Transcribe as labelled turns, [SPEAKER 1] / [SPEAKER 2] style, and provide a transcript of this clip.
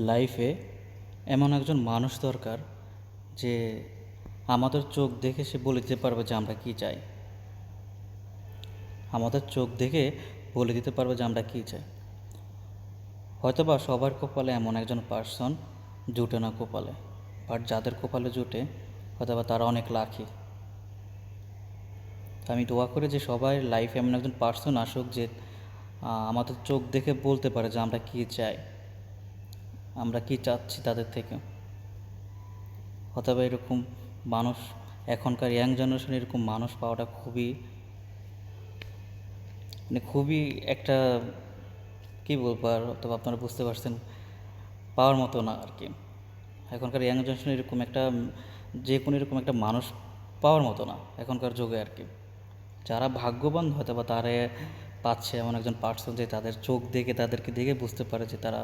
[SPEAKER 1] লাইফে এমন একজন মানুষ দরকার যে আমাদের চোখ দেখে সে বলে দিতে পারবে যে আমরা কী চাই। আমাদের চোখ দেখে বলে দিতে পারবে যে আমরা কী চাই। হয়তোবা সবার কপালে এমন একজন পার্সন জুটে না কপালে, বাট যাদের কপালে জুটে হয়তোবা তারা অনেক লাকি। আমি দোয়া করি যে সবাই লাইফে এমন একজন পার্সন আসুক যে আমাদের চোখ দেখে বলতে পারে যে আমরা কী চাই, আমরা কী চাচ্ছি তাদের থেকে। অথবা এরকম মানুষ, এখনকার ইয়াং জেনারেশন এরকম মানুষ পাওয়াটা খুবই একটা, কী বলবো, আর অথবা আপনারা বুঝতে পারছেন, পাওয়ার মতো না আর কি। এখনকার ইয়াং জেনারেশন এরকম একটা, যে কোনো এরকম একটা মানুষ পাওয়ার মতো না এখনকার যুগে আর কি। যারা ভাগ্যবান হয়তো বা তারা পাচ্ছে এমন একজন পার্সন যে তাদের চোখ দেখে, তাদেরকে দেখে বুঝতে পারে যে তারা